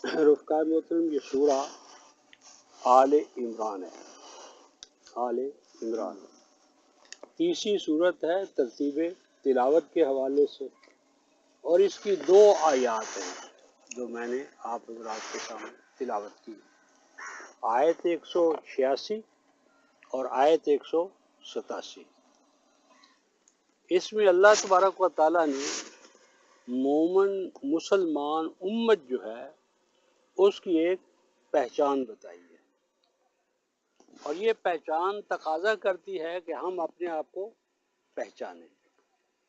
رفقائے محترم، یہ سورہ آل عمران ہے۔ آل عمران تیسری صورت ہے ترتیب تلاوت کے حوالے سے، اور اس کی 2 آیات ہیں جو میں نے آپ حضرات کے سامنے تلاوت کی، آیت 186 اور آیت 187۔ اس میں اللہ تبارک و تعالیٰ نے مومن مسلمان امت جو ہے اس کی ایک پہچان بتائی ہے، اور یہ پہچان تقاضا کرتی ہے کہ ہم اپنے آپ کو پہچانیں،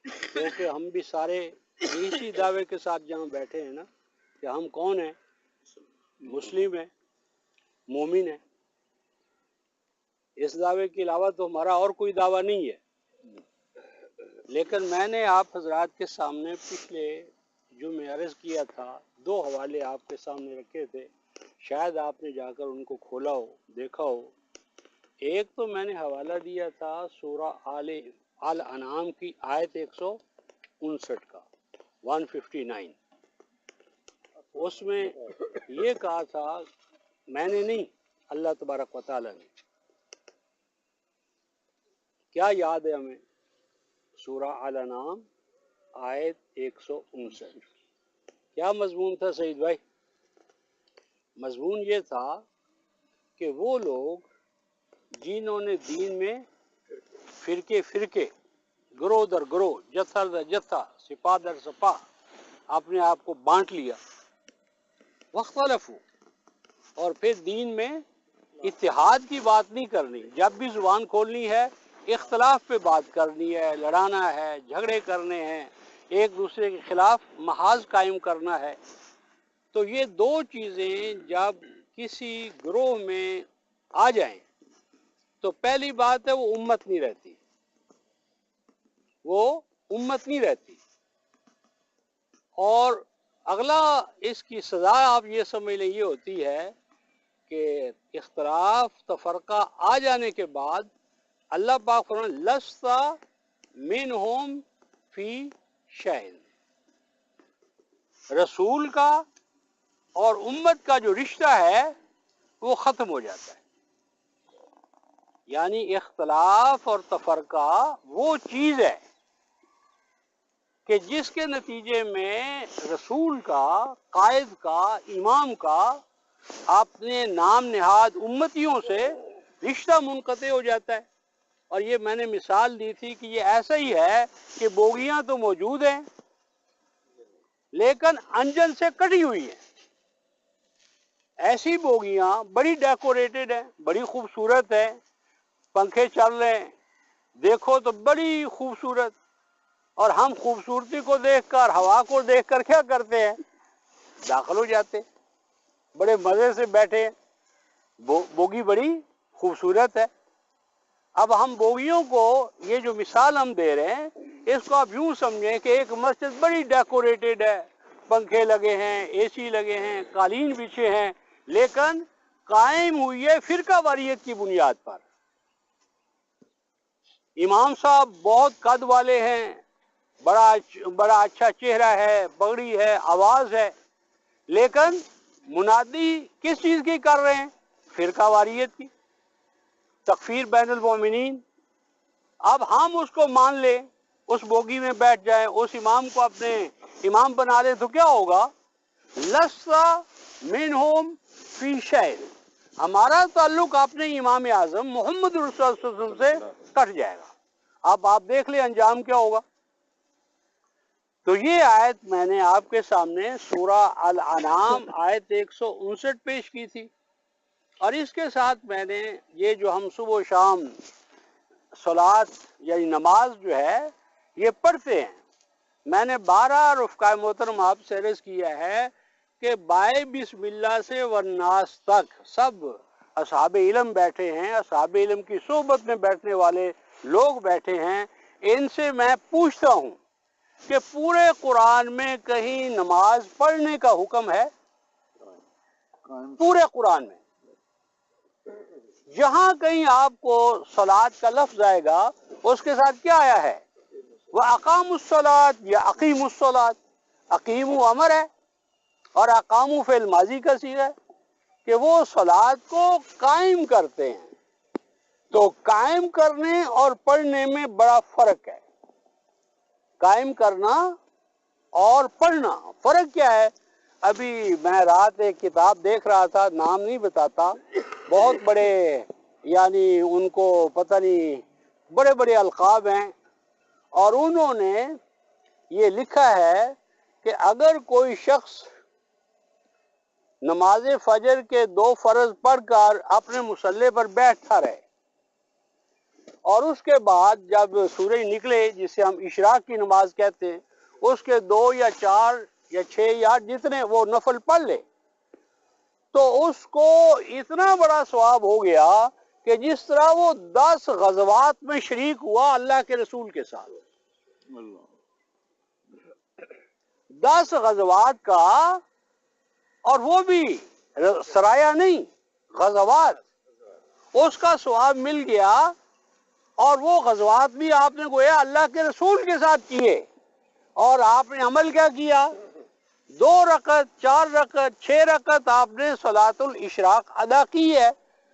کیونکہ ہم بھی سارے اسی دعوے کے ساتھ جہاں بیٹھے ہیں نا کہ ہم کون ہیں؟ مسلم ہیں، مومن ہیں۔ اس دعوے کے علاوہ تو ہمارا اور کوئی دعویٰ نہیں ہے۔ لیکن میں نے آپ حضرات کے سامنے پچھلے جمعے عرض کیا تھا، 2 حوالے آپ کے سامنے رکھے تھے، شاید آپ نے جا کر ان کو کھولا ہو، دیکھا ہو۔ ایک تو میں نے حوالہ دیا تھا سورہ آل انعام کی آیت 159 کا، 159۔ اس میں یہ کہا تھا، میں نے نہیں، اللہ تبارک و تعالیٰ نے۔ کیا یاد ہے ہمیں؟ سورہ آل انعام آیت 159، کیا مضمون تھا سعید بھائی؟ مضمون یہ تھا کہ وہ لوگ جنہوں نے دین میں فرقے گروہ در گروہ، جتھا در جتھا، سپاہ در سپاہ اپنے آپ کو بانٹ لیا، واختلفوا، اور پھر دین میں اتحاد کی بات نہیں کرنی، جب بھی زبان کھولنی ہے اختلاف پہ بات کرنی ہے، لڑانا ہے، جھگڑے کرنے ہیں، ایک دوسرے کے خلاف محاذ قائم کرنا ہے۔ تو یہ 2 چیزیں جب کسی گروہ میں آ جائیں تو پہلی بات ہے وہ امت نہیں رہتی، وہ امت نہیں رہتی۔ اور اگلا اس کی سزا آپ یہ سمجھ لیں یہ ہوتی ہے کہ اختلاف تفرقہ آ جانے کے بعد اللہ پاک فرماتے ہیں لست منہم فی شیء، رسول کا اور امت کا جو رشتہ ہے وہ ختم ہو جاتا ہے۔ یعنی اختلاف اور تفرقہ وہ چیز ہے کہ جس کے نتیجے میں رسول کا، قائد کا، امام کا اپنے نام نہاد امتیوں سے رشتہ منقطع ہو جاتا ہے۔ اور یہ میں نے مثال دی تھی کہ یہ ایسا ہی ہے کہ بوگیاں تو موجود ہیں لیکن انجن سے کٹی ہوئی ہیں۔ ایسی بوگیاں بڑی ڈیکوریٹڈ ہیں، بڑی خوبصورت ہیں، پنکھے چل رہے ہیں، دیکھو تو بڑی خوبصورت، اور ہم خوبصورتی کو دیکھ کر، ہوا کو دیکھ کر کیا کرتے ہیں؟ داخل ہو جاتے، بڑے مزے سے بیٹھے، بوگی بڑی خوبصورت ہے۔ اب ہم بوگیوں کو یہ جو مثال ہم دے رہے ہیں اس کو آپ یوں سمجھیں کہ ایک مسجد بڑی ڈیکوریٹڈ ہے، پنکھے لگے ہیں، اے سی لگے ہیں، قالین بچھے ہیں، لیکن قائم ہوئی ہے فرقہ واریت کی بنیاد پر۔ امام صاحب بہت قد والے ہیں، بڑا اچھا چہرہ ہے، پگڑی ہے، آواز ہے، لیکن منادی کس چیز کی کر رہے ہیں؟ فرقہ واریت کی، تکفیر بین المومنین۔ اب ہم اس کو مان لیں، اس بوگی میں بیٹھ جائیں، اس امام کو اپنے امام بنا لیں تو کیا ہوگا؟ لست منہم فی شیء، ہمارا تعلق اپنے امام اعظم محمد رسول اللہ صلی اللہ علیہ وسلم سے کٹ جائے گا۔ اب آپ دیکھ لیں انجام کیا ہوگا۔ تو یہ آیت میں نے آپ کے سامنے سورہ الانعام آیت 159 پیش کی تھی، اور اس کے ساتھ میں نے یہ جو ہم صبح و شام صلات یعنی نماز جو ہے یہ پڑھتے ہیں، میں نے 12 رفقائے محترم آپ سے عرض کیا ہے کہ بائے بسم اللہ سے والناس تک سب اصحاب علم بیٹھے ہیں، اصحاب علم کی صحبت میں بیٹھنے والے لوگ بیٹھے ہیں، ان سے میں پوچھتا ہوں کہ پورے قرآن میں کہیں نماز پڑھنے کا حکم ہے؟ پورے قرآن میں جہاں کہیں آپ کو صلات کا لفظ آئے گا اس کے ساتھ کیا آیا ہے؟ وَأَقَامُوا الصَّلَاةَ یا اقیم الصلاۃ، اقیم امر ہے، اور اقامو فعل ماضی کا صیغہ ہے کہ وہ صلاۃ کو قائم کرتے ہیں. تو قائم کرنے اور پڑھنے میں بڑا فرق ہے. قائم کرنا اور پڑھنا فرق کیا ہے؟ ابھی میں رات ایک کتاب دیکھ رہا تھا، نام نہیں بتاتا، بہت بڑے یعنی ان کو پتہ نہیں بڑے بڑے القاب ہیں، اور انہوں نے یہ لکھا ہے کہ اگر کوئی شخص نماز فجر کے 2 فرض پڑھ کر اپنے مصلی پر بیٹھتا رہے اور اس کے بعد جب سورج نکلے جسے ہم اشراق کی نماز کہتے ہیں اس کے 2 یا 4 یا 6 یا 8 جتنے وہ نفل پڑھ لے تو اس کو اتنا بڑا ثواب ہو گیا کہ جس طرح وہ 10 غزوات میں شریک ہوا اللہ کے رسول کے ساتھ. 10 غزوات کا، اور وہ بھی سرایا نہیں، غزوات، اس کا ثواب مل گیا. اور وہ غزوات بھی آپ نے گویا اللہ کے رسول کے ساتھ کیے، اور آپ نے عمل کیا کیا؟ 2 رکعت 4 رکعت 6 رکعت آپ نے صلاۃ الاشراق ادا کی ہے.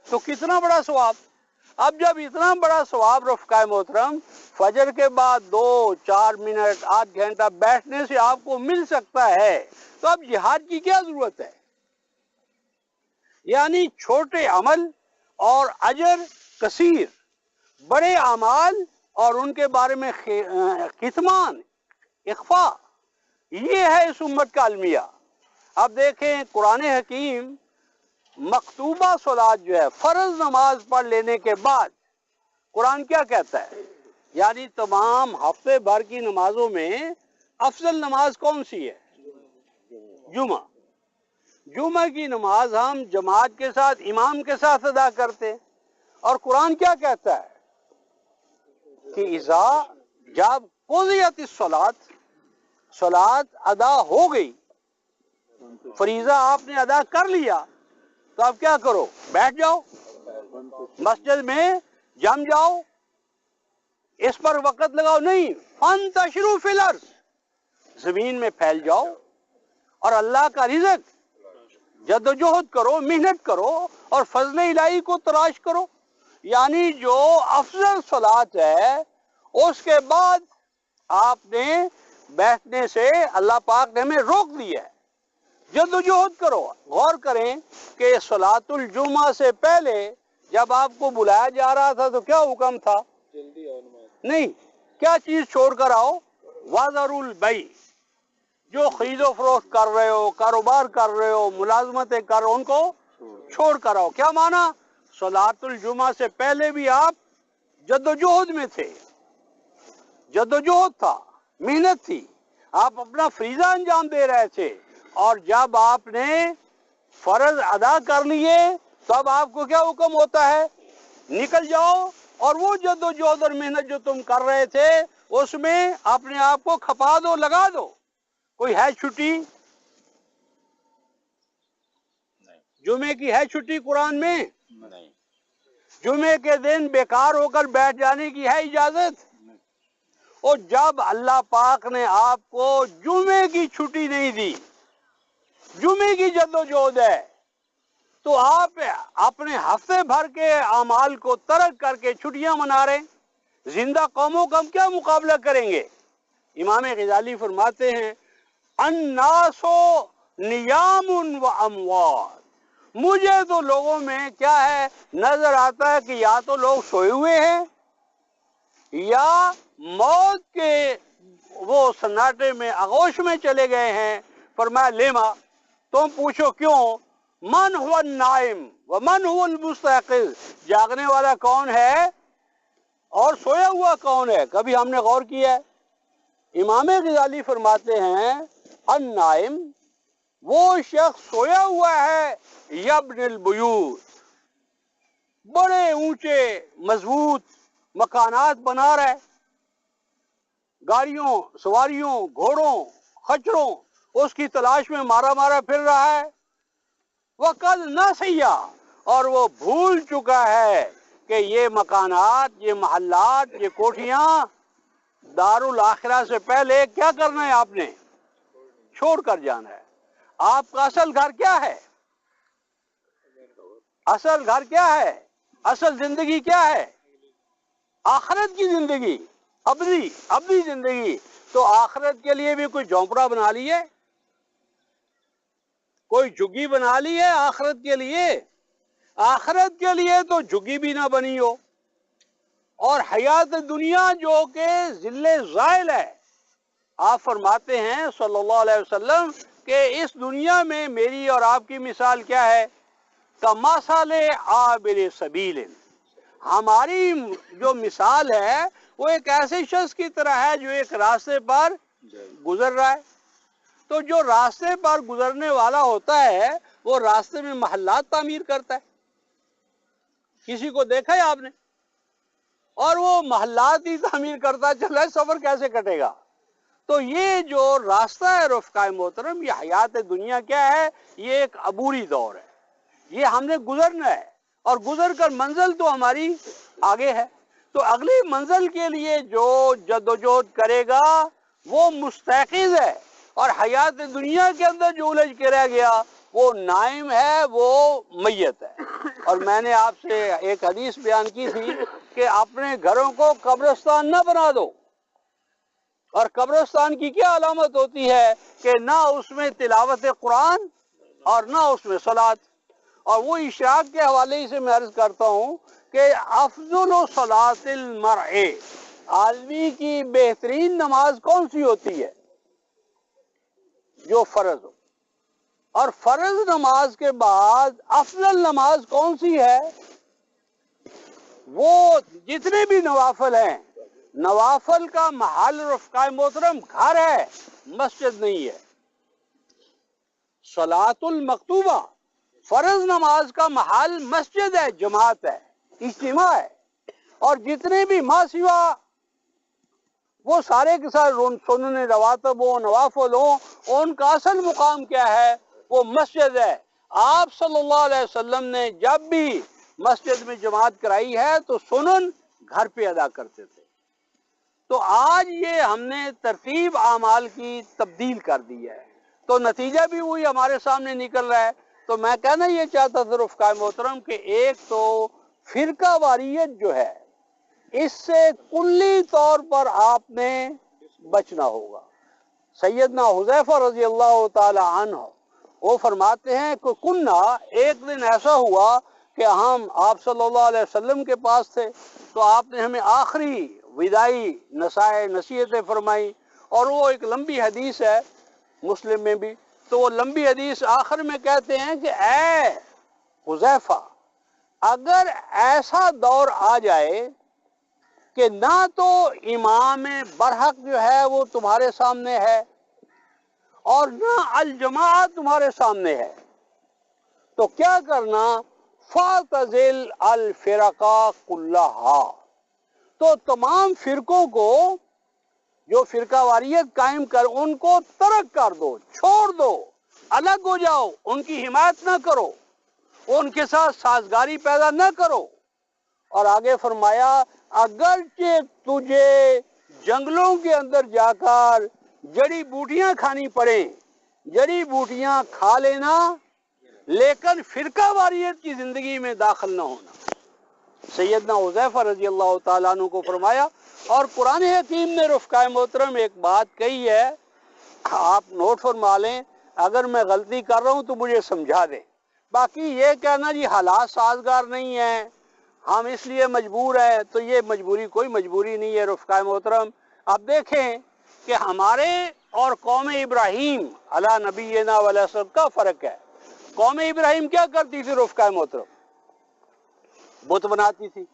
تو کتنا بڑا ثواب. اب جب اتنا بڑا ثواب رفقائے محترم فجر کے بعد 2 4 منٹ 8 گھنٹہ بیٹھنے سے آپ کو مل سکتا ہے تو اب جہاد کی کیا ضرورت ہے؟ یعنی چھوٹے عمل اور اجر کثیر، بڑے اعمال اور ان کے بارے میں کتمان اخفاء، یہ ہے اس امت کا المیہ. اب دیکھیں قرآن حکیم مکتوبہ صلاۃ جو ہے فرض نماز پڑھ لینے کے بعد قرآن کیا کہتا ہے؟ یعنی تمام ہفتے بھر کی نمازوں میں افضل نماز کون سی ہے؟ جمعہ. جمعہ کی نماز ہم جماعت کے ساتھ امام کے ساتھ ادا کرتے، اور قرآن کیا کہتا ہے کہ اذا جب قضیت الصلاۃ، صلاۃ ادا ہو گئی، فریضہ آپ نے ادا کر لیا، تو آپ کیا کرو؟ بیٹھ جاؤ، مسجد میں جم جاؤ، اس پر وقت لگاؤ نہیں. فانتشروا فی الارض، زمین میں پھیل جاؤ اور اللہ کا رزق جدوجہد کرو، محنت کرو اور فضل الہی کو تلاش کرو. یعنی جو افضل صلاۃ ہے اس کے بعد آپ نے بیٹھنے سے اللہ پاک نے ہمیں روک دیا ہے. جدوجہد کرو. غور کریں کہ صلاۃ الجمعہ سے پہلے جب آپ کو بلایا جا رہا تھا تو کیا حکم تھا؟ نہیں، کیا چیز چھوڑ کر آؤ؟ وَذَرُوا الْبَيْعَ، جو خرید و فروخت کر رہے ہو، کاروبار کر رہے ہو، ملازمتیں کر رہے ہو، ان کو چھوڑ کر آؤ. کیا معنی؟ صلاۃ الجمعہ سے پہلے بھی آپ جدوجہد میں تھے، جدوجہد تھا، محنت تھی، آپ اپنا فریضہ انجام دے رہے تھے، اور جب آپ نے فرض ادا کر لیے تو اب آپ کو کیا حکم ہوتا ہے؟ نکل جاؤ اور وہ جدوجہد اور محنت جو تم کر رہے تھے اس میں اپنے آپ کو کھپا دو، لگا دو. کوئی ہے چھٹی؟ جمعے کی ہے چھٹی قرآن میں؟ نہیں. جمعے کے دن بیکار ہو کر بیٹھ جانے کی ہے اجازت؟ اور جب اللہ پاک نے آپ کو جمعے کی چھٹی نہیں دی، جمعے کی جدوجہد ہے، تو آپ اپنے ہفتے بھر کے اعمال کو ترک کر کے چھٹیاں منا رہے ہیں. زندہ قوموں کا ہم کیا مقابلہ کریں گے؟ امام غزالی فرماتے ہیں الناس نیام و اموات، مجھے تو لوگوں میں کیا ہے نظر آتا ہے کہ یا تو لوگ سوئے ہوئے ہیں یا موت کے وہ سناٹے میں آغوش میں چلے گئے ہیں. فرمایا لیما، تم پوچھو کیوں؟ من هو النائم ومن هو المستيقظ، جاگنے والا کون ہے اور سویا ہوا کون ہے؟ کبھی ہم نے غور کیا ہے؟ امام غزالی فرماتے ہیں النائم وہ شخص سویا ہوا ہے، یبن البیوت، بڑے اونچے مضبوط مکانات بنا رہا ہے، گاڑیوں، سواریوں، گھوڑوں، خچروں، اس کی تلاش میں مارا مارا پھر رہا ہے. وقد نسیا، اور وہ بھول چکا ہے کہ یہ مکانات، یہ محلات، یہ کوٹھیاں دار الاخرہ سے پہلے کیا کرنا ہے؟ آپ نے چھوڑ کر جانا ہے. آپ کا اصل گھر کیا ہے؟ اصل گھر کیا ہے؟ اصل زندگی کیا ہے؟ آخرت کی زندگی، ابدی زندگی۔ تو آخرت کے لیے بھی کوئی جھونپڑا بنا لی ہے، کوئی جھگی بنا لی ہے آخرت کے لیے؟ آخرت کے لیے تو جھگی بھی نہ بنی ہو، اور حیات دنیا جو کہ ذل زائل ہے۔ آپ فرماتے ہیں صلی اللہ علیہ وسلم کہ اس دنیا میں میری اور آپ کی مثال کیا ہے؟ کمثل عابر سبیل، ہماری جو مثال ہے وہ ایک ایسے شخص کی طرح ہے جو ایک راستے پر گزر رہا ہے۔ تو جو راستے پر گزرنے والا ہوتا ہے وہ راستے میں محلات تعمیر کرتا ہے، کسی کو دیکھا ہے آپ نے؟ اور وہ محلات ہی تعمیر کرتا چلا ہے، سفر کیسے کٹے گا؟ تو یہ جو راستہ ہے رفقائے محترم، یہ حیات دنیا کیا ہے؟ یہ ایک عبوری دور ہے، یہ ہم نے گزرنا ہے، اور گزر کر منزل تو ہماری آگے ہے۔ تو اگلی منزل کے لیے جو جدوجہد کرے گا وہ مستيقظ ہے، اور حیات دنیا کے اندر جو الجھ کے رہ گیا وہ نائم ہے، وہ میت ہے۔ اور میں نے آپ سے ایک حدیث بیان کی تھی کہ اپنے گھروں کو قبرستان نہ بنا دو، اور قبرستان کی کیا علامت ہوتی ہے کہ نہ اس میں تلاوت قرآن اور نہ اس میں صلاۃ۔ اور وہ اشراق کے حوالے سے میں عرض کرتا ہوں کہ افضل صلاۃ المرء، آدمی کی بہترین نماز کون سی ہوتی ہے؟ جو فرض ہو۔ اور فرض نماز کے بعد افضل نماز کون سی ہے؟ وہ جتنے بھی نوافل ہیں، نوافل کا محل رفقائے محترم گھر ہے، مسجد نہیں ہے۔ صلاۃ المکتوبہ، فرض نماز کا محل مسجد ہے، جماعت ہے، اجتماع ہے۔ اور جتنے بھی ما سوا وہ سارے کے ساتھ سنن رواتب ہوں، نوافل ہوں، ان کا اصل مقام کیا ہے؟ وہ مسجد ہے۔ آپ صلی اللہ علیہ وسلم نے جب بھی مسجد میں جماعت کرائی ہے تو سنن گھر پہ ادا کرتے تھے۔ تو آج یہ ہم نے ترتیب اعمال کی تبدیل کر دی ہے، تو نتیجہ بھی وہی ہمارے سامنے نکل رہا ہے۔ تو میں کہنا یہ چاہتا تھا رفقائے محترم کہ ایک تو فرقہ واریت جو ہے، اس سے کلی طور پر آپ نے بچنا ہوگا۔ سیدنا حذیفہ رضی اللہ تعالی عنہ وہ فرماتے ہیں کہ کنہ، ایک دن ایسا ہوا کہ ہم آپ صلی اللہ علیہ وسلم کے پاس تھے، تو آپ نے ہمیں آخری وداعی نصیحتیں فرمائی، اور وہ ایک لمبی حدیث ہے مسلم میں بھی۔ تو وہ لمبی حدیث آخر میں کہتے ہیں کہ اے حذیفہ، اگر ایسا دور آ جائے کہ نہ تو امام برحق جو ہے وہ تمہارے سامنے ہے اور نہ الجماعت تمہارے سامنے ہے، تو کیا کرنا؟ فَاعْتَزِلْ الْفِرَقَ كُلَّهَا، تو تمام فرقوں کو جو فرقہ واریت قائم کر ان کو ترک کر دو، چھوڑ دو، الگ ہو جاؤ، ان کی حمایت نہ کرو، ان کے ساتھ سازگاری پیدا نہ کرو۔ اور آگے فرمایا اگرچہ تجھے جنگلوں کے اندر جا کر جڑی بوٹیاں کھانی پڑیں، جڑی بوٹیاں کھا لینا، لیکن فرقہ واریت کی زندگی میں داخل نہ ہونا۔ سیدنا حذیفہ رضی اللہ تعالیٰ عنہ کو فرمایا۔ اور قرآن حکیم نے رفقائے محترم ایک بات کہی ہے، آپ نوٹ فرما لیں، اگر میں غلطی کر رہا ہوں تو مجھے سمجھا دیں۔ باقی یہ کہنا جی حالات سازگار نہیں ہیں، ہم اس لیے مجبور ہیں، تو یہ مجبوری کوئی مجبوری نہیں ہے رفقائے محترم۔ اب دیکھیں کہ ہمارے اور قوم ابراہیم علی نبینا علیہ السلام کا فرق ہے۔ قوم ابراہیم کیا کرتی تھی رفقائے محترم؟ بت بناتی تھی۔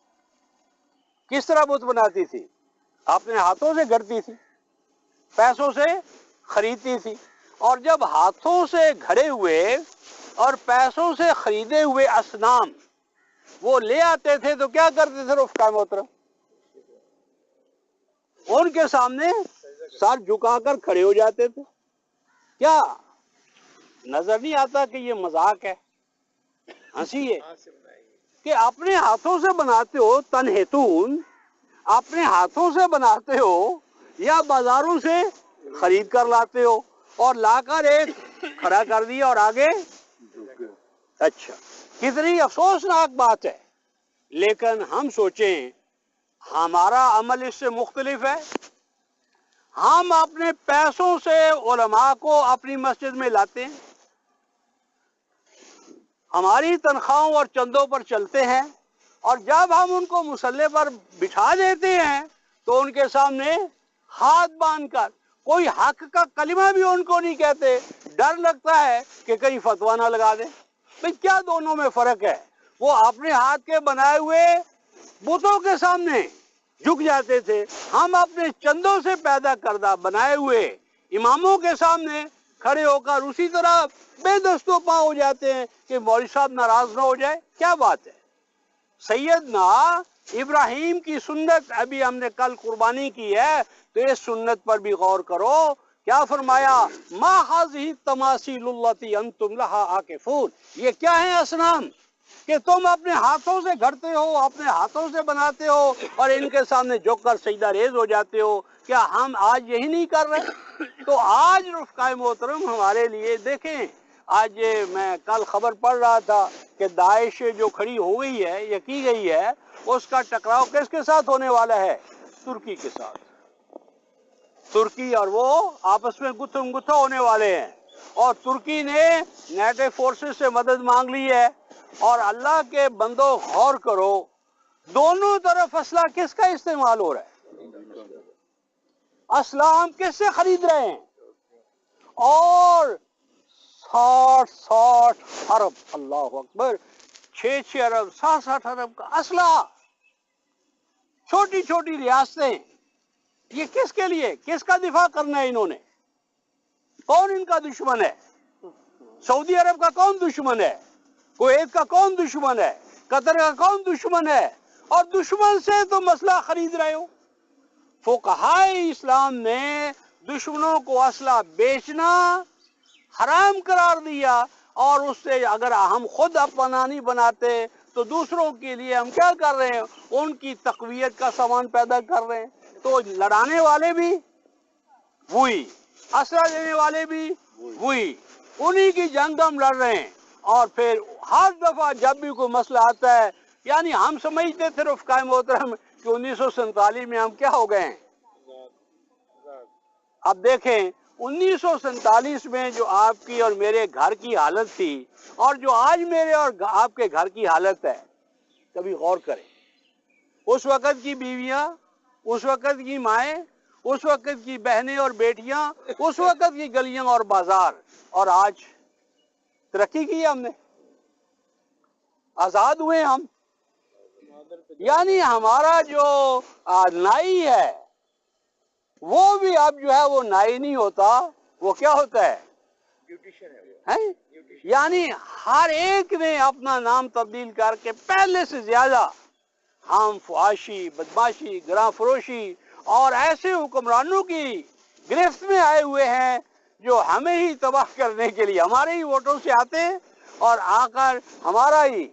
کس طرح بت بناتی تھی؟ اپنے ہاتھوں سے گھڑتی تھی، پیسوں سے خریدتی تھی۔ اور جب ہاتھوں سے گھڑے ہوئے اور پیسوں سے خریدے ہوئے اصنام وہ لے آتے تھے تو کیا کرتے تھے رفقائے محترم؟ ان کے سامنے سر جھکا کر کھڑے ہو جاتے تھے۔ کیا نظر نہیں آتا کہ یہ مذاق ہے، ہنسی ہے؟ کہ اپنے ہاتھوں سے بناتے ہو، تنحتون، اپنے ہاتھوں سے بناتے ہو یا بازاروں سے خرید کر لاتے ہو، اور لا کر ایک کھڑا کر دیا اور آگے. اچھا کتنی افسوسناک بات ہے. لیکن ہم سوچیں ہمارا عمل اس سے مختلف ہے. ہم اپنے پیسوں سے علماء کو اپنی مسجد میں لاتے ہیں, ہماری تنخواہوں اور چندوں پر چلتے ہیں, اور جب ہم ان کو مصلی پر بٹھا دیتے ہیں تو ان کے سامنے ہاتھ باندھ کر کوئی حق کا کلمہ بھی ان کو نہیں کہتے. ڈر لگتا ہے کہ کہیں فتویٰ نہ لگا دیں. بھئی کیا دونوں میں فرق ہے؟ وہ اپنے ہاتھ کے بنائے ہوئے بتوں کے سامنے جھک جاتے تھے, ہم اپنے چندوں سے پیدا کردہ بنائے ہوئے اماموں کے سامنے کھڑے ہو کر اسی طرح بے دست و پا ہو جاتے ہیں کہ مولوی صاحب ناراض نہ ہو جائے. کیا بات ہے؟ سیدنا ابراہیم کی سنت ابھی ہم نے کل قربانی کی ہے, تو اس سنت پر بھی غور کرو. کیا فرمایا؟ ما ھذہ التماثیل اللاتی انتم لہا عاکفون. یہ کیا ہے اصنام کہ تم اپنے ہاتھوں سے گھڑتے ہو, اپنے ہاتھوں سے بناتے ہو اور ان کے سامنے جھک کر سجدہ ریز ہو جاتے ہو. کیا ہم آج یہی نہیں کر رہے؟ تو آج رفقائے محترم ہمارے لیے دیکھیں, آج میں کل خبر پڑھ رہا تھا کہ داعش جو کھڑی ہو گئی ہے یا کی گئی ہے, اس کا ٹکراؤ کس کے ساتھ ہونے والا ہے؟ ترکی کے ساتھ. ترکی اور وہ آپس میں گتھم گتھا ہونے والے ہیں, اور ترکی نے نیٹو فورسز سے مدد مانگ لی ہے. اور اللہ کے بندو غور کرو, دونوں طرف اسلحہ کس کا استعمال ہو رہا ہے؟ اسلحہ ہم کس سے خرید رہے ہیں؟ اور 60 ارب, اللہ اکبر, 6 ارب 60 ارب کا اسلحہ. چھوٹی چھوٹی ریاستیں, یہ کس کے لیے, کس کا دفاع کرنا ہے انہوں نے؟ کون ان کا دشمن ہے؟ سعودی عرب کا کون دشمن ہے؟ کویت کا کون دشمن ہے؟ قطر کا کون دشمن ہے؟ اور دشمن سے تم اسلحہ خرید رہے ہو. فقہائے اسلام نے دشمنوں کو اسلحہ بیچنا حرام قرار دیا, اور اس سے اگر ہم خود اپنا نہیں بناتے تو دوسروں کے لیے ہم کیا کر رہے ہیں؟ ان کی تقویت کا سامان پیدا کر رہے ہیں. تو لڑانے والے بھی وہی, اسلحہ دینے والے بھی وہی, انہی کی جنگ ہم لڑ رہے ہیں. اور پھر ہر دفعہ جب بھی کوئی مسئلہ آتا ہے, یعنی ہم سمجھتے تھے رفقائے محترم کہ 1947 میں ہم کیا ہو گئے ہیں. اب دیکھیں 1947 میں جو آپ کی اور میرے گھر کی حالت تھی اور جو آج میرے اور آپ کے گھر کی حالت ہے, کبھی غور کریں. اس وقت کی بیویاں, اس وقت کی مائیں, اس وقت کی بہنیں اور بیٹیاں, اس وقت کی گلیاں اور بازار, اور آج ترقی کی ہم نے, آزاد ہوئے ہم. یعنی ہمارا جو نائی ہے وہ بھی اب جو ہے وہ نائی نہیں ہوتا, وہ کیا ہوتا ہے؟ یعنی ہر ایک نے اپنا نام تبدیل کر کے پہلے سے زیادہ ہم فحاشی, بدماشی, گراں فروشی اور ایسے حکمرانوں کی گرفت میں آئے ہوئے ہیں جو ہمیں ہی تباہ کرنے کے لیے ہمارے ہی ووٹوں سے آتے ہیں اور آ کر ہمارا ہی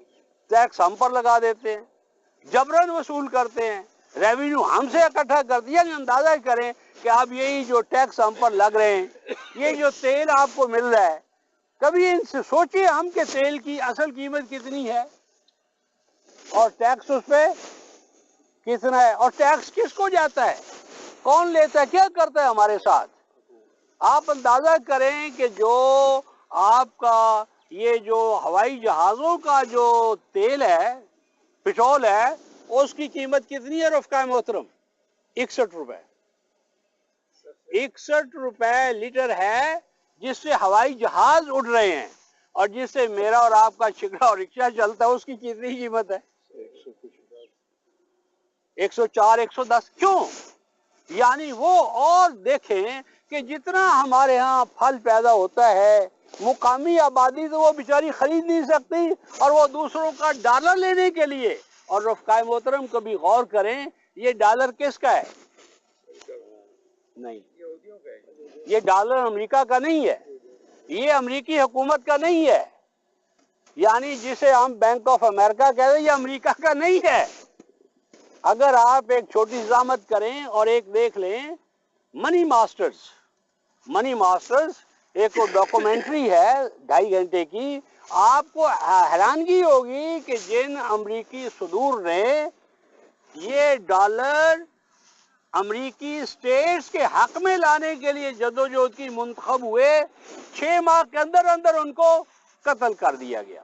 ٹیکس ہم پر لگا دیتے ہیں, جبراً وصول کرتے ہیں, ریونیو ہم سے اکٹھا کرتے ہیں. یعنی اندازہ کریں کہ آپ یہی جو ٹیکس ہم پر لگ رہے ہیں, یہ جو تیل آپ کو مل رہا ہے, کبھی ان سے سوچئے ہم کہ تیل کی اصل قیمت کتنی ہے اور ٹیکس اس پہ کتنا ہے, اور ٹیکس کس کو جاتا ہے, کون لیتا ہے, کیا کرتا ہے ہمارے ساتھ. آپ اندازہ کریں کہ جو آپ کا یہ جو ہوائی جہازوں کا جو تیل ہے, پٹرول ہے, اس کی قیمت کتنی ہے رفقائے محترم؟ 61 روپے. 61 روپے لیٹر ہے جس سے ہوائی جہاز اڑ رہے ہیں, اور جس سے میرا اور آپ کا چھکڑا اور رکشہ چلتا ہے اس کی کتنی قیمت ہے؟ 104 110. کیوں؟ یعنی وہ, اور دیکھیں کہ جتنا ہمارے ہاں پھل پیدا ہوتا ہے, مقامی آبادی تو وہ بیچاری خرید نہیں سکتی, اور وہ دوسروں کا ڈالر لینے کے لیے. اور رفقائے محترم کبھی غور کریں, یہ ڈالر کس کا ہے؟ نہیں, یہ ڈالر امریکہ کا نہیں ہے, یہ امریکی حکومت کا نہیں ہے. یعنی جسے ہم بینک آف امریکہ کہتے ہیں, یہ امریکہ کا نہیں ہے. اگر آپ ایک چھوٹی ضمانت کریں اور ایک دیکھ لیں, منی ماسٹرز ایک ڈاکومنٹری ہے 2.5 گھنٹے کی، آپ کو حیرانگی ہوگی کہ جن امریکی صدور نے یہ ڈالر امریکی اسٹیٹس کے حق میں لانے کے لیے جدوجہد کی منتخب ہوئے، 6 ماہ کے اندر اندر ان کو قتل کر دیا گیا۔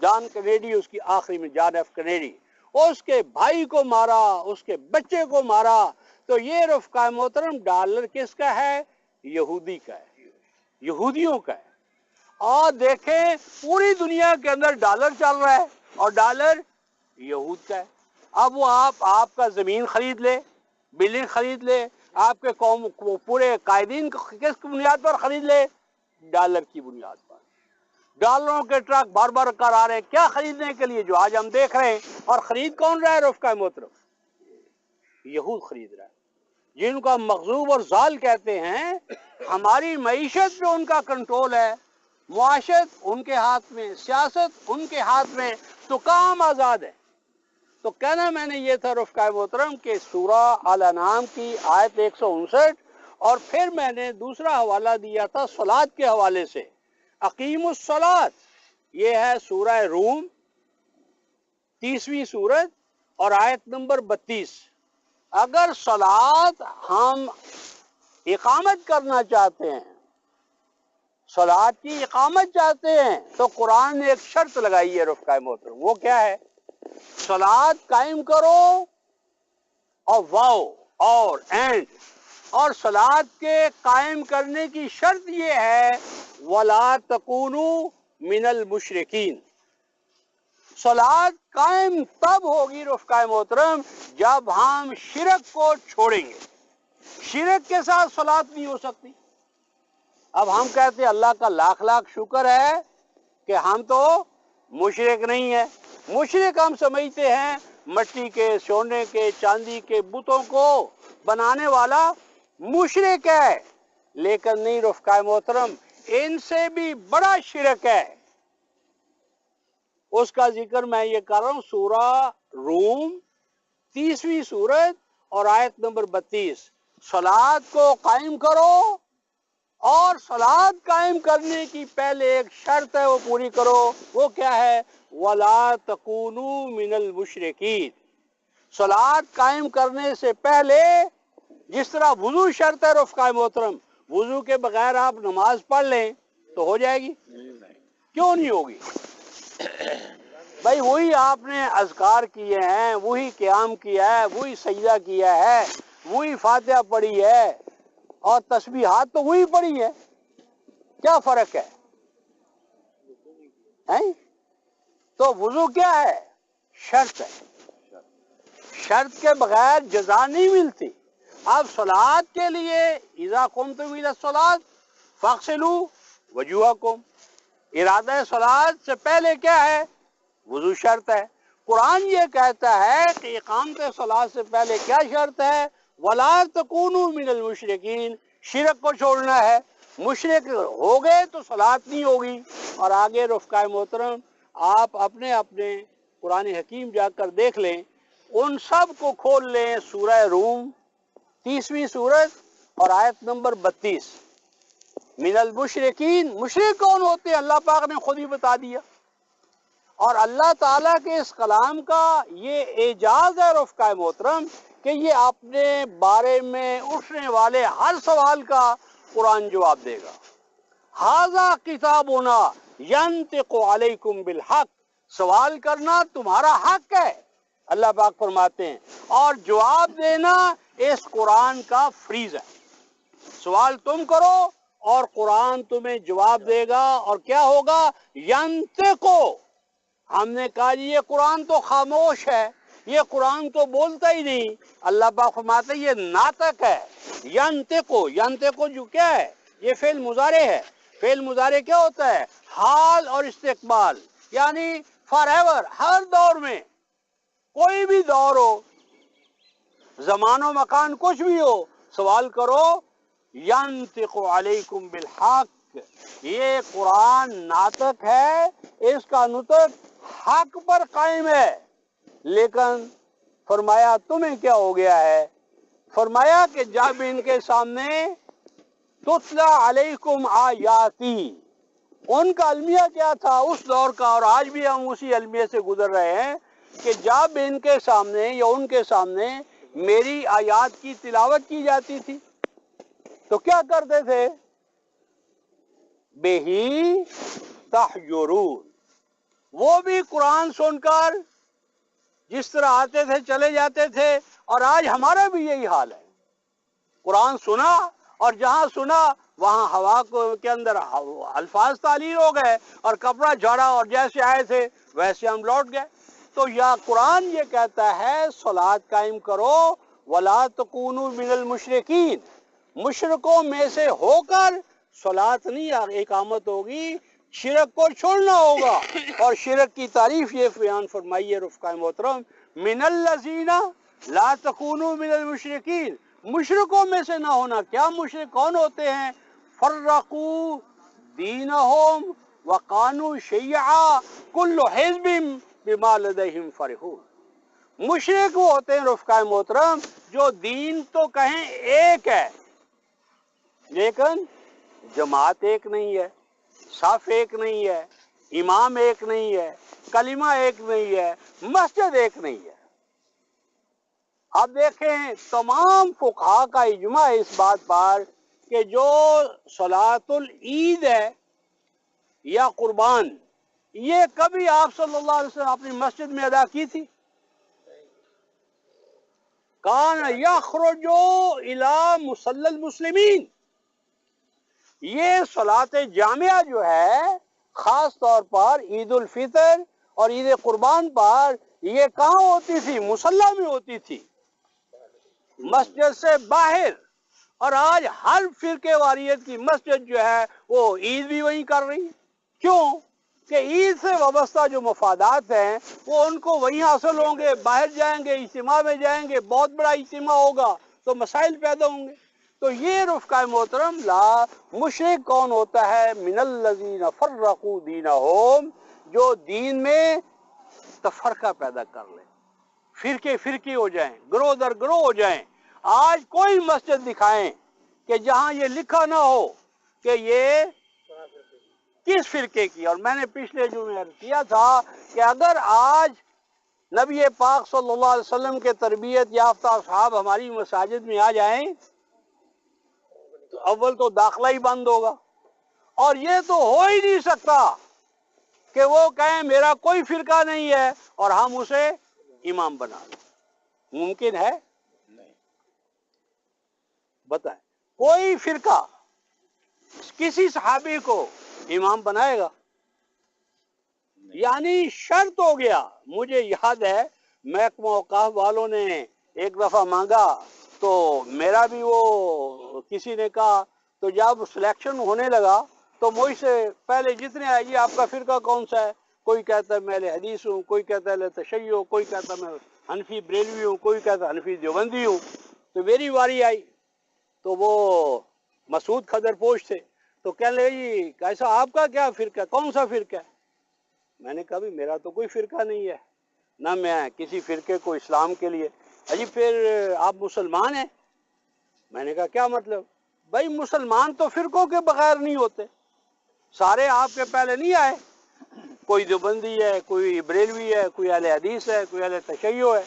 جان کینیڈی اس کی آخری میں، جان ایف کینیڈی، اس کے بھائی کو مارا، اس کے بچے کو مارا۔ تو یہ رفقائے محترم ڈالر کس کا ہے؟ یہودی کا ہے، یہودیوں کا ہے۔ اور دیکھیں پوری دنیا کے اندر ڈالر چل رہا ہے اور ڈالر یہود کا ہے۔ اب وہ آپ کا زمین خرید لے، بلڈنگ خرید لے، آپ کے قوم پورے قائدین کس بنیاد پر خرید لے؟ ڈالر کی بنیاد پر۔ ڈالروں کے ٹرک بار بار کر آ رہے ہیں، کیا خریدنے کے لیے؟ جو آج ہم دیکھ رہے ہیں۔ اور خرید کون رہا ہے رفقائے محترم؟ یہود خرید رہا ہے، جن کا مغضوب اور ضال کہتے ہیں۔ ہماری معیشت پہ ان کا کنٹرول ہے، معاشت ان کے ہاتھ میں، سیاست ان کے ہاتھ میں، تو کام آزاد ہے۔ تو کہنا میں نے یہ تھا رفقائے محترم کہ سورہ الانعام کی آیت 159، اور پھر میں نے دوسرا حوالہ دیا تھا صلاۃ کے حوالے سے۔ اقیم الصلاۃ، یہ ہے سورہ روم 30ویں سورت اور آیت نمبر 32۔ اگر صلاۃ ہم اقامت کرنا چاہتے ہیں، صلاۃ کی اقامت چاہتے ہیں، تو قرآن نے ایک شرط لگائی ہے رفقائے محترم۔ وہ کیا ہے؟ صلاۃ قائم کرو، اور واو اور اینڈ، اور صلاۃ کے قائم کرنے کی شرط یہ ہے وَلَا تَكُونُوا مِنَ الْمُشْرِكِينَ۔ صلاۃ قائم تب ہوگی رفقائے محترم جب ہم شرک کو چھوڑیں گے۔ شرک کے ساتھ صلاۃ نہیں ہو سکتی۔ اب ہم کہتے ہیں اللہ کا لاکھ لاکھ شکر ہے کہ ہم تو مشرک نہیں ہیں۔ مشرک ہم سمجھتے ہیں مٹی کے، سونے کے، چاندی کے بتوں کو بنانے والا مشرک ہے، لیکن نہیں رفقائے محترم، ان سے بھی بڑا شرک ہے۔ اس کا ذکر میں یہ کر رہا ہوں سورہ روم 30ویں سورت اور آیت نمبر 32۔ صلاۃ کو قائم کرو، اور صلاۃ قائم کرنے کی پہلے ایک شرط ہے، وہ پوری کرو۔ وہ کیا ہے؟ وَلَا تَكُونُوا مِنَ الْمُشْرِكِينَ۔ صلاۃ قائم کرنے سے پہلے، جس طرح وضو شرط ہے رفقائے محترم، وضو کے بغیر آپ نماز پڑھ لیں تو ہو جائے گی؟ کیوں نہیں ہوگی؟ بھائی وہی آپ نے اذکار کیے ہیں، وہی قیام کیا ہے، وہی سجدہ کیا ہے، وہی فاتحہ پڑھی ہے، اور تسبیحات تو وہی پڑھی ہے، کیا فرق ہے؟ تو وضو کیا ہے؟ شرط ہے، شرط کے بغیر جزا نہیں ملتی۔ اب صلاۃ کے لیے اذا قمتم الی الصلاۃ فاغسلوا وجوہکم، ارادہ صلاۃ سے پہلے کیا ہے؟ وضو شرط ہے۔ قرآن یہ کہتا ہے کہ اقامت صلاۃ سے پہلے کیا شرط ہے؟ وَلَا تَكُونُوا مِنَ الْمُشْرِكِينَ، شرک کو چھوڑنا ہے۔ مشرک ہو گئے تو صلاۃ نہیں ہوگی۔ اور آگے رفقائے محترم آپ اپنے اپنے قرآن حکیم جا کر دیکھ لیں، ان سب کو کھول لیں، سورہ روم 30ویں سورت اور آیت نمبر 32۔ من المشرکین، مشرک کون ہوتے ہیں؟ اللہ پاک نے خود ہی بتا دیا۔ اور اللہ تعالیٰ کے اس کلام کا یہ اعجاز ہے رفقائے محترم کہ یہ اپنے بارے میں اٹھنے والے ہر سوال کا قرآن جواب دے گا۔ ھذا کتابنا ینطق علیکم بالحق، سوال کرنا تمہارا حق ہے، اللہ پاک فرماتے ہیں، اور جواب دینا اس قرآن کا فریض ہے۔ سوال تم کرو اور قرآن تمہیں جواب دے گا، اور کیا ہوگا؟ ینطقو، ہم نے کہا جی یہ قرآن تو خاموش ہے، یہ قرآن تو بولتا ہی نہیں، اللہ پاک فرماتے ہیں یہ ناطق ہے۔ ینطقو، ینطقو جو کیا ہے؟ یہ فعل مضارع ہے۔ فعل مضارع کیا ہوتا ہے؟ حال اور استقبال، یعنی فار ایور، ہر دور میں، کوئی بھی دور ہو، زمان و مکان کچھ بھی ہو، سوال کرو، ینطق علیکم بالحق، یہ قرآن ناطق ہے، اس کا نطق حق پر قائم ہے۔ لیکن فرمایا تمہیں کیا ہو گیا ہے؟ فرمایا کہ جب ان کے سامنے تتلا علیکم آیاتی، ان کا المیہ کیا تھا اس دور کا، اور آج بھی ہم اسی المیہ سے گزر رہے ہیں کہ جب ان کے سامنے یا ان کے سامنے میری آیات کی تلاوت کی جاتی تھی تو کیا کرتے تھے؟ بہی تحجرون، وہ بھی قرآن سن کر جس طرح آتے تھے چلے جاتے تھے، اور آج ہمارا بھی یہی حال ہے۔ قرآن سنا اور جہاں سنا وہاں ہوا کے اندر الفاظ تعلیل ہو گئے اور کپڑا جھاڑا اور جیسے آئے تھے ویسے ہم لوٹ گئے۔ تو یا قرآن یہ کہتا ہے صلاۃ قائم کرو، ولا تکونوا من المشرکین، مشرکوں میں سے ہو کر صلاۃ نہیں اقامت ہوگی، شرک کو چھوڑنا ہوگا۔ اور شرک کی تعریف یہ بیان فرمائی ہے رفقائے محترم، من الذین لا تکونوا من المشرکین، مشرکوں میں سے نہ ہونا۔ کیا مشرک کون ہوتے ہیں؟ فرقوا دینہم وقانوا شیعا کل حزب بما لدیہم فرحون، مشرک وہ ہوتے ہیں رفقائے محترم جو دین تو کہیں ایک ہے لیکن جماعت ایک نہیں ہے، صف ایک نہیں ہے، امام ایک نہیں ہے، کلمہ ایک نہیں ہے، مسجد ایک نہیں ہے۔ اب دیکھیں تمام فقہا کا اجماع ہے اس بات پر کہ جو صلاۃ العید ہے یا قربان، یہ کبھی آپ صلی اللہ علیہ وسلم اپنی مسجد میں ادا کی تھی؟ کان یخرج الی مصلی المسلمین، یہ صلاۃ جامعہ جو ہے خاص طور پر عید الفطر اور عید قربان پر یہ کہاں ہوتی تھی؟ مصلی میں ہوتی تھی، مسجد سے باہر۔ اور آج ہر فرقے واریت کی مسجد جو ہے وہ عید بھی وہیں کر رہی ہے۔ کیوں کہ عید سے وابستہ جو مفادات ہیں وہ ان کو وہیں حاصل ہوں گے، باہر جائیں گے، اجتماع میں جائیں گے، بہت بڑا اجتماع ہوگا تو مسائل پیدا ہوں گے۔ تو یہ رفقائے محترم لا مشرک کون ہوتا ہے؟ من الذین فرقوا دینہم، جو دین میں تفرقہ پیدا کر لیں، فرقے فرقے ہو جائیں، گروہ در گروہ ہو جائیں۔ آج کوئی مسجد دکھائیں کہ جہاں یہ لکھا نہ ہو کہ یہ کس فرقے کی۔ اور میں نے پچھلے جمعے عرض کیا تھا کہ اگر آج نبی پاک صلی اللہ علیہ وسلم کے تربیت یافتہ اصحاب ہماری مساجد میں آ جائیں تو اول تو داخلہ ہی بند ہوگا، اور یہ تو ہو ہی نہیں سکتا کہ وہ کہیں میرا کوئی فرقہ نہیں ہے اور ہم اسے امام بنا لیں۔ ممکن ہے؟ نہیں۔ بتائیں کوئی فرقہ کسی صحابی کو امام بنائے گا؟ یعنی شرط ہو گیا۔ مجھے یاد ہے محکمہ اوقاف والوں نے ایک دفعہ مانگا تو میرا بھی وہ کسی نے کہا، تو جب سلیکشن ہونے لگا تو مجھ سے پہلے جتنے آئے جی آپ کا فرقہ کون سا ہے، کوئی کہتا ہے میں اہل حدیث ہوں، کوئی کہتا ہے اہل تشیع ہوں، کوئی کہتا ہے میں حنفی بریلوی ہوں، کوئی کہتا ہے حنفی دیوبندی ہوں۔ تو میری واری آئی تو وہ مسعود کھدر پوش تھے، تو کہنے لگے جی کیسا آپ کا کیا فرقہ، کون سا فرقہ ہے؟ میں نے کہا بھی میرا تو کوئی فرقہ نہیں ہے، نہ میں کسی فرقے کو اسلام کے لیے۔ اجی پھر آپ مسلمان ہیں؟ میں نے کہا کیا مطلب؟ بھائی مسلمان تو فرقوں کے بغیر نہیں ہوتے، سارے آپ کے پہلے نہیں آئے، کوئی دیوبندی ہے، کوئی بریلوی ہے، کوئی اہل حدیث ہے، کوئی اہل تشیع ہے۔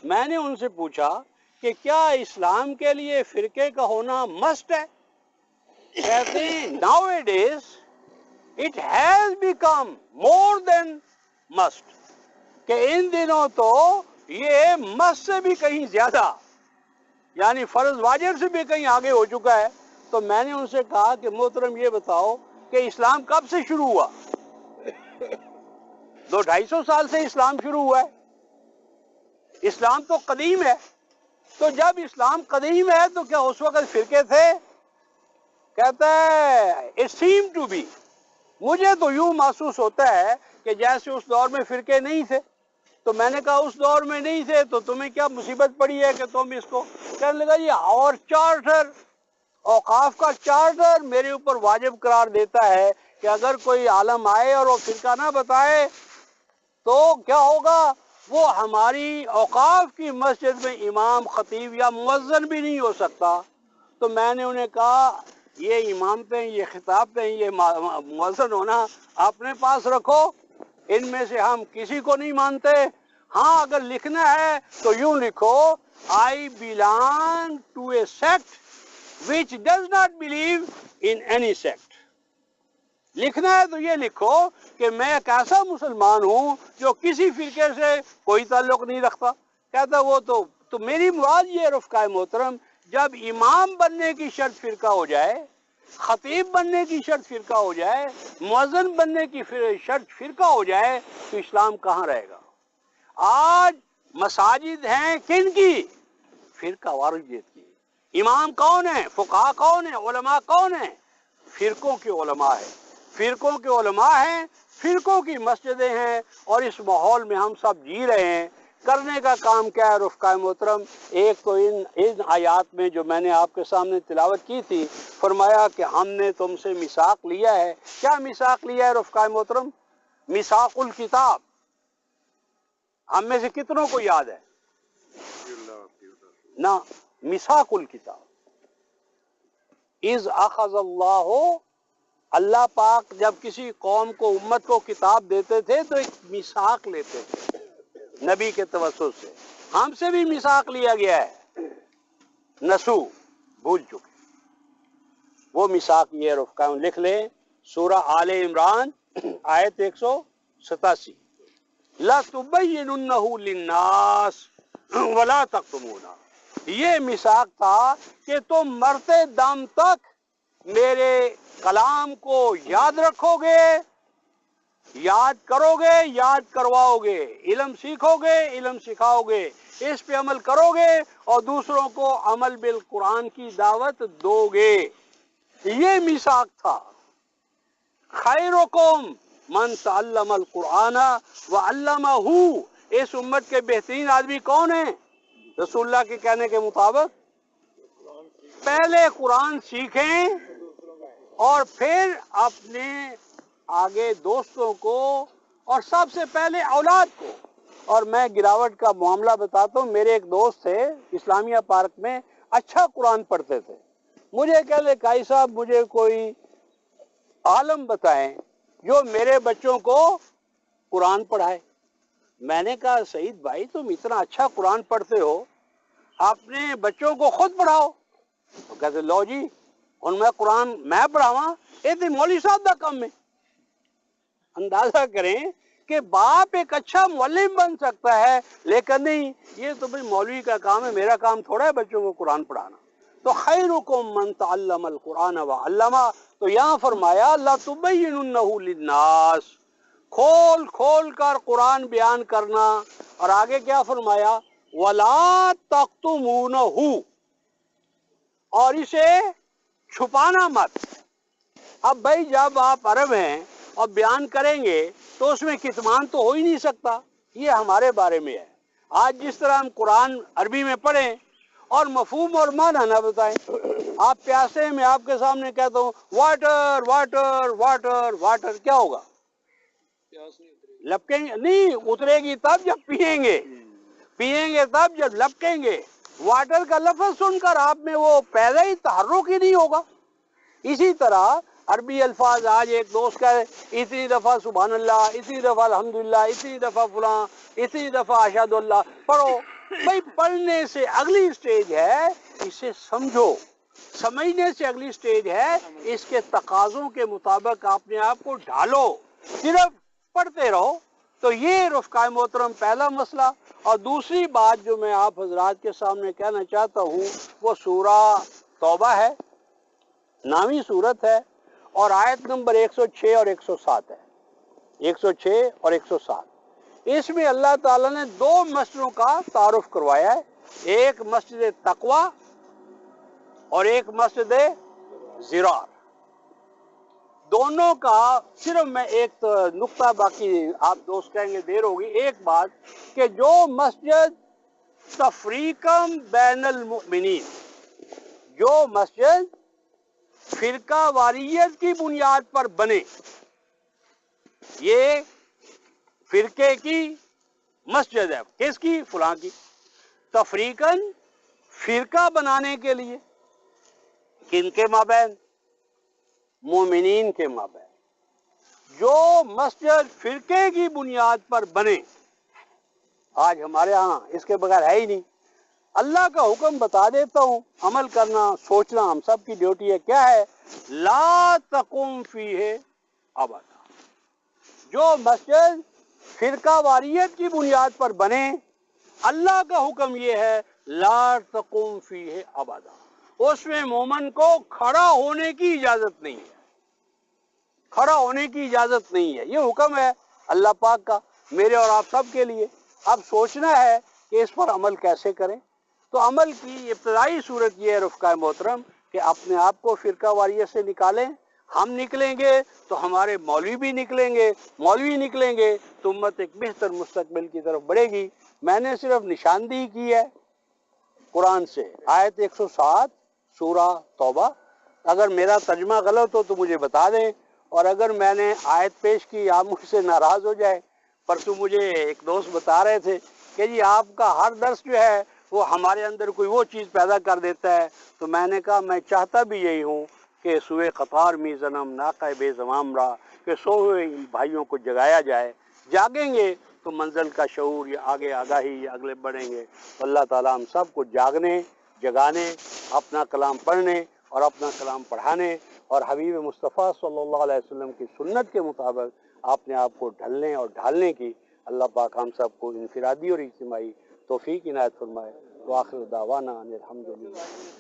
میں نے ان سے پوچھا کہ کیا اسلام کے لیے فرقے کا ہونا مسٹ ہے؟ کہتے ہیں nowadays it has become more than must, کہ ان دنوں تو یہ مسٹ سے بھی کہیں زیادہ، یعنی فرض واجب سے بھی کہیں آگے ہو چکا ہے۔ تو میں نے ان سے کہا کہ محترم یہ بتاؤ کہ اسلام کب سے شروع ہوا؟ 200-250 سال سے اسلام شروع ہوا ہے، اسلام تو قدیم ہے۔ تو جب اسلام قدیم ہے تو کیا اس وقت فرقے تھے؟ کہتا ہے اٹ سیم ٹو بی، مجھے تو یوں محسوس ہوتا ہے کہ جیسے اس دور میں فرقے نہیں تھے۔ تو میں نے کہا اس دور میں نہیں تھے تو تمہیں کیا مصیبت پڑی ہے کہ تم اس کو؟ کہنے لگا یہ اور چارٹر، اوقاف کا چارٹر میرے اوپر واجب قرار دیتا ہے کہ اگر کوئی عالم آئے اور وہ فرقہ نہ بتائے تو کیا ہوگا؟ وہ ہماری اوقاف کی مسجد میں امام، خطیب یا مؤذن بھی نہیں ہو سکتا۔ تو میں نے انہیں کہا یہ امامتیں، یہ خطابتیں، یہ مؤذن ہونا اپنے پاس رکھو، ان میں سے ہم کسی کو نہیں مانتے۔ ہاں اگر لکھنا ہے تو یوں لکھو I belong to a sect which does not believe in any sect۔ لکھنا ہے تو یہ لکھو کہ میں ایک ایسا مسلمان ہوں جو کسی فرقے سے کوئی تعلق نہیں رکھتا۔ کہتا وہ تو میری مراد یہ رفقائے محترم، جب امام بننے کی شرط فرقہ ہو جائے، خطیب بننے کی شرط فرقہ ہو جائے، مؤذن بننے کی شرط فرقہ ہو جائے تو اسلام کہاں رہے گا؟ آج مساجد ہیں کن کی؟ فرقہ واریت کی۔ امام کون ہیں؟ فقہا کون ہیں؟ علماء کون ہیں؟ فرقوں کے علماء ہیں، فرقوں کے علماء ہیں، فرقوں کی مسجدیں ہیں، اور اس ماحول میں ہم سب جی رہے ہیں۔ کرنے کا کام کیا ہے رفقائے محترم؟ ایک تو ان آیات میں جو میں نے آپ کے سامنے تلاوت کی تھی، فرمایا کہ ہم نے تم سے میثاق لیا ہے۔ کیا میثاق لیا ہے رفقائے محترم؟ میثاق الکتاب۔ ہم میں سے کتنوں کو یاد ہے؟ نہ، میثاق الکتاب۔ اذ اخذ اللہ پاک جب کسی قوم کو، امت کو کتاب دیتے تھے تو ایک میثاق لیتے تھے نبی کے توسط سے۔ ہم سے بھی میثاق لیا گیا ہے، نسو، بھول چکے۔ وہ میثاق یہ رفقا لکھ لیں، سورہ آل عمران آیت 187، لَتُبَيِّنُنَّهُ لِلنَّاسِ وَلَا تَكْتُمُونَهُ۔ یہ میثاق تھا کہ تم مرتے دم تک میرے کلام کو یاد رکھو گے، یاد کرو گے، یاد کرواؤ گے، علم سیکھو گے، علم سکھاؤ گے، اس پہ عمل کرو گے اور دوسروں کو عمل بالقرآن کی دعوت دو گے۔ یہ میثاق تھا۔ خیرکم من تعلم القرآن وعلمہ۔ اس امت کے بہترین آدمی کون ہیں؟ رسول اللہ کے کہنے کے مطابق پہلے قرآن سیکھیں اور پھر اپنے آگے دوستوں کو اور سب سے پہلے اولاد کو۔ اور میں گراوٹ کا معاملہ بتاتا ہوں، میرے ایک دوست تھے اسلامیہ پارک میں، اچھا قرآن پڑھتے تھے۔ مجھے کہلے قائی صاحب مجھے کوئی عالم بتائیں جو میرے بچوں کو قرآن پڑھائے۔ میں نے کہا سعید بھائی تم اتنا اچھا قرآن پڑھتے ہو، اپنے بچوں کو خود پڑھاؤ۔ تو کہتے لو جی اور میں قرآن میں پڑھاواں، یہ تو مولوی صاحب دا کام ہے۔ اندازہ کریں کہ باپ ایک اچھا معلم بن سکتا ہے، لیکن نہیں، یہ تو بھئی مولوی کا کام ہے، میرا کام تھوڑا ہے بچوں کو قرآن پڑھانا۔ تو خیرکم من تعلم القرآن وعلمہ، تو یہاں فرمایا لَتُبَيِّنُنَّهُ لِلنَّاسِ، کھول کھول کر قرآن بیان کرنا، اور آگے کیا فرمایا؟ وَلَا تَكْتُمُونَهُ، اور اسے چھپانا مت۔ اب بھائی جب آپ عرب ہیں اور بیان کریں گے تو اس میں کتمان تو ہو ہی نہیں سکتا، یہ ہمارے بارے میں ہے۔ آج جس طرح ہم قرآن عربی میں پڑھیں اور مفہوم اور معنی نہ بتائیں، آپ پیاسے میں آپ کے سامنے کہتا ہوں واٹر واٹر واٹر واٹر، کیا ہوگا؟ لپکیں گے؟ نہیں، اترے گی تب جب پیئیں گے، پیئیں گے تب جب لپکیں گے۔ واٹر کا لفظ سن کر آپ میں وہ پیدا ہی تحرک ہی نہیں ہوگا۔ اسی طرح عربی الفاظ، آج ایک دوست کہے اتنی دفعہ سبحان اللہ، اتنی دفعہ الحمدللہ، اتنی دفعہ فلاں، اتنی دفعہ اشہد اللہ، پڑھو۔ بھائی پڑھنے سے اگلی سٹیج ہے اسے سمجھو، سمجھنے سے اگلی سٹیج ہے اس کے تقاضوں کے مطابق اپنے آپ کو ڈھالو، صرف پڑھتے رہو۔ تو یہ رفقائے محترم پہلا مسئلہ۔ اور دوسری بات جو میں آپ حضرات کے سامنے کہنا چاہتا ہوں وہ سورہ توبہ ہے، نامی صورت ہے، اور آیت نمبر 106 اور 107 ہے، 106 اور 107۔ اس میں اللہ تعالیٰ نے دو مسجدوں کا تعارف کروایا ہے، ایک مسجد تقوی اور ایک مسجد ضرار۔ دونوں کا صرف میں ایک نقطہ، باقی آپ دوست کہیں گے دیر ہوگی، ایک بات کہ جو مسجد تفریقاً بین المؤمنین، جو مسجد فرقہ واریت کی بنیاد پر بنے، یہ فرقے کی مسجد ہے۔ کس کی؟ فلاں کی۔ تفریقاً، فرقہ بنانے کے لیے، کن کے مابین؟ مومنین کے مابین جو مسجد فرقے کی بنیاد پر بنے، آج ہمارے ہاں اس کے بغیر ہے ہی نہیں۔ اللہ کا حکم بتا دیتا ہوں، عمل کرنا سوچنا ہم سب کی ڈیوٹی ہے۔ کیا ہے؟ لا تقم فیہ ابدا، جو مسجد فرقہ واریت کی بنیاد پر بنے، اللہ کا حکم یہ ہے لا تقم فیہ ابدا، اس میں مومن کو کھڑا ہونے کی اجازت نہیں ہے، کھڑا ہونے کی اجازت نہیں ہے۔ یہ حکم ہے اللہ پاک کا میرے اور آپ سب کے لیے۔ اب سوچنا ہے کہ اس پر عمل کیسے کریں۔ تو عمل کی ابتدائی صورت یہ ہے رفقائے محترم کہ اپنے آپ کو فرقہ واریت سے نکالیں۔ ہم نکلیں گے تو ہمارے مولوی بھی نکلیں گے، مولوی نکلیں گے تو امت ایک بہتر مستقبل کی طرف بڑھے گی۔ میں نے صرف نشاندہی کی ہے قرآن سے، آیت 107 سورہ توبہ۔ اگر میرا ترجمہ غلط ہو تو مجھے بتا دیں، اور اگر میں نے آیت پیش کی آپ مجھ سے ناراض ہو جائے۔ پرسوں مجھے ایک دوست بتا رہے تھے کہ جی آپ کا ہر درس جو ہے وہ ہمارے اندر کوئی وہ چیز پیدا کر دیتا ہے، تو میں نے کہا میں چاہتا بھی یہی ہوں کہ سوئے قطار می زنم ناقہ بے زمام را، کہ سوئے ہوئے بھائیوں کو جگایا جائے۔ جاگیں گے تو منزل کا شعور یا آگے آگاہی یا اگلے بڑھیں گے۔ تو اللہ تعالیٰ ہم سب کو جاگنے، جگانے، اپنا کلام پڑھنے اور اپنا کلام پڑھانے اور حبیب مصطفیٰ صلی اللہ علیہ وسلم کی سنت کے مطابق اپنے آپ کو ڈھلنے اور ڈھالنے کی اللہ پاک ہم سب کو انفرادی اور اجتماعی توفیق عنایت فرمائے۔ وآخر دعوانا ان الحمدللہ۔